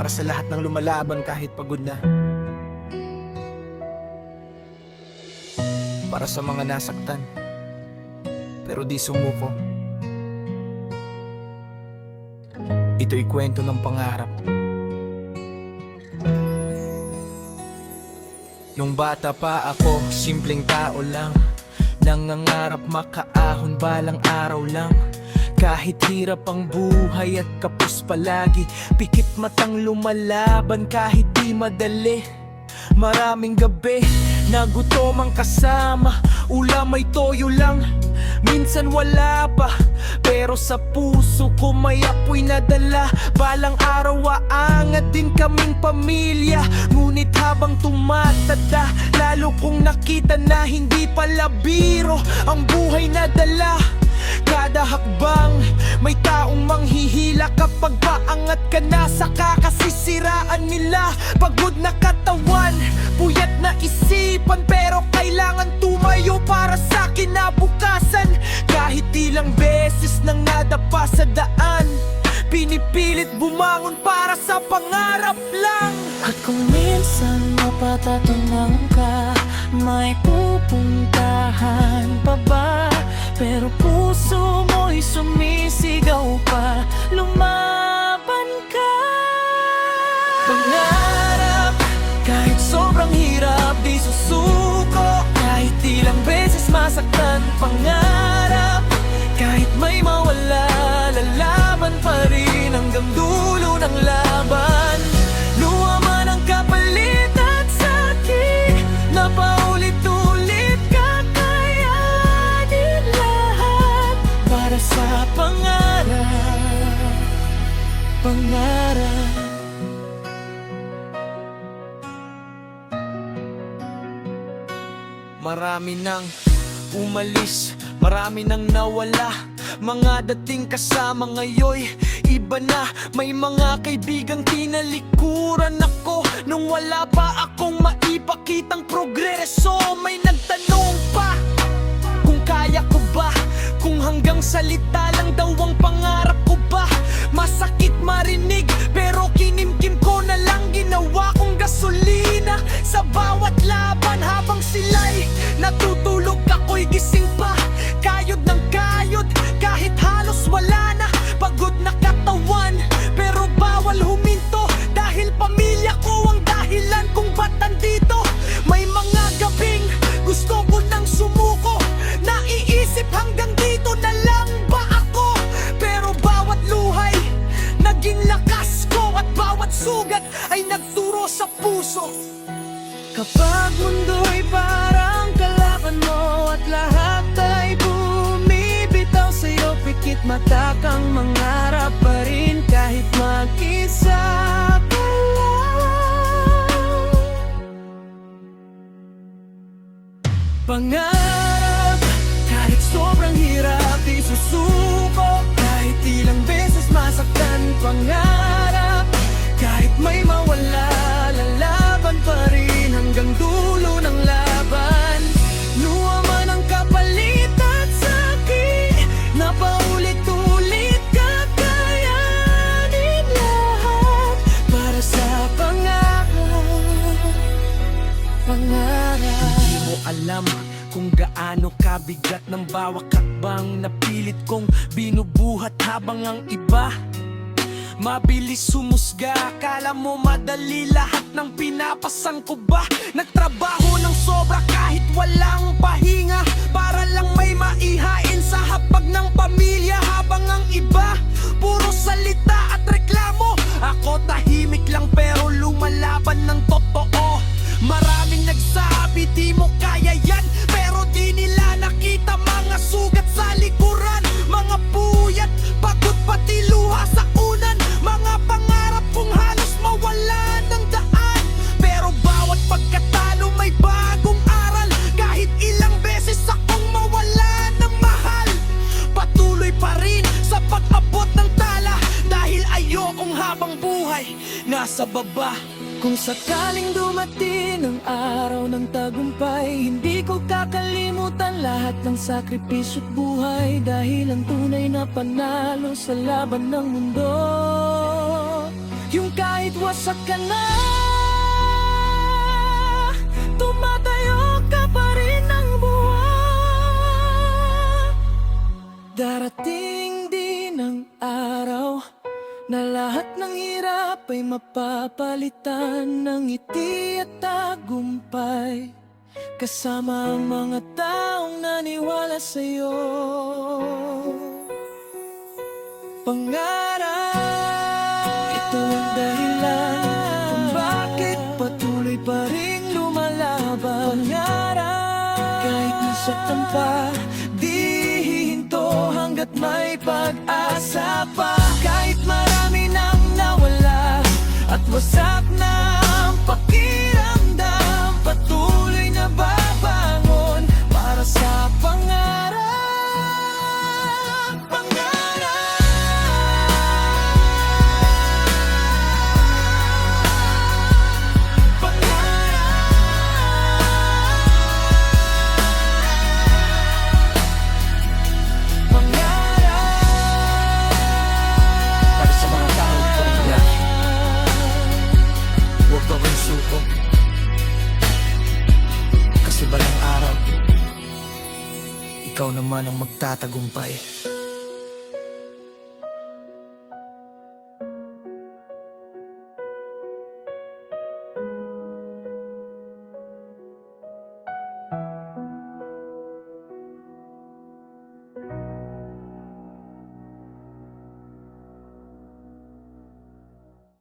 Para sa lahat ng lumalaban kahit pagod na. Para sa mga nasaktan pero di sumuko. Ito'y kwento ng pangarap. Nung bata pa ako, simpleng tao lang, nangangarap makaahon balang araw lang. Kahit hirap ang buhay at kapos palagi, pikit matang lumalaban kahit di madali. Maraming gabi, nagutom ang kasama, ulam ay toyo lang, minsan wala pa. Pero sa puso ko may apoy na dala, balang araw aangat din kaming pamilya. Ngunit habang tumatanda, lalo kong nakita na hindi pala biro ang buhay na dala. Kada hakbang, may taong manghihila kapag paangat ka na sa kakasisiraan nila. Pagod na katawan, puyat na isipan, pero kailangan tumayo para sa kinabukasan. Kahit ilang beses nang nadapa sa daan, pinipilit bumangon para sa pangarap lang. At kung minsan mapatatanang ka, may pupuntahan pa ba? Pero puso mo'y sumisigaw pa, lumaban ka. Pangarap, kahit sobrang hirap di susuko. Kahit ilang beses masaktan, pangarap, kahit may mawala, lalaban pa rin hanggang dulo ng laban. Luha man ang kapalit at sakit na paulit-ulit, kakayanin lahat para sa pangarap. Pangarap. Marami nang umalis, marami nang nawala, mga dating kasama ngayon iba na. May mga kaibigang tinalikuran ako nung wala pa akong maipakitang progreso. May nagtanong pa kung kaya ko ba, kung hanggang salita lang daw ang pangarap ko ba. Masakit marinig pero kinimkim ko na lang, ginawa kong gasolina sa bawat laban. Habang sila'y natutulog, ako'y gising pa, kayod ng kayod kahit halos wala na. Pagod na katawan pero bawal huminto, dahil pamilya ko ang dahilan kung ba't nandito. May mga gabing gusto ko nang sumuko, naiisip hanggang dito na lang ba ako. Pero bawat luhay naging lakas ko, at bawat sugat ay nagturo sa puso. Kapag mundo'y parang kalaban mo at lahat ay bumibitaw sa'yo, pikit mata kang mangarap pa rin kahit mag-isa ka lang. Pangarap, kahit sobrang hirap di susuko. Kahit ilang beses masaktan, pangarap, kahit may mawala, lalaban pa rin hanggang dulo ng laban. Luha man ang kapalit at sakit na paulit-ulit, kakayanin lahat para sa pangarap. Pangarap. Hindi mo alam kung gaano kabigat ng bawat hakbang na pilit kong binubuhat, habang ang iba mabilis humusga. Akala mo madali lahat ng pinapasan ko ba? Nagtrabaho ng sobra kahit walang pahinga, para lang may maihain sa hapag ng pamilya. Habang ang iba puro salita at reklamo, ako tahimik lang pero lumalaban ng totoo. Maraming nagsabi di mo kaya yan, pero di nila nakita mga sugat sa likuran. Mga puyat, pagod pati luha sa unan, mga pangarap kong halos mawala ng daan. Pero bawat pagkatalo may bagong aral, kahit ilang beses akong mawala ng mahal. Patuloy pa rin sa pag-abot ng tala, dahil ayokong habang buhay nasa baba. Kung sakaling dumating ang araw ng tagumpay, hindi ko kakalimutan lahat ng sakripisyo't buhay, dahil ang tunay na panalo sa laban ng mundo Yung kahit wasak ka na, tumatayo ka pa rin ng buwan. Darating din ang araw na lahat ng hirap ay mapapalitan ng ngiti at tagumpay, kasama ang mga taong naniwala sa'yo. Pangarap, ito ang dahilan kung bakit patuloy pa rin lumalaban. Pangarap, kahit nasaktan pa, di hihinto hanggat may pag-asa pa. Kahit marami nang nawala at wasak na ang pakiramdam, patuloy na babangon para sa pangarap. Kasi balang araw, ikaw naman ang magtatagumpay.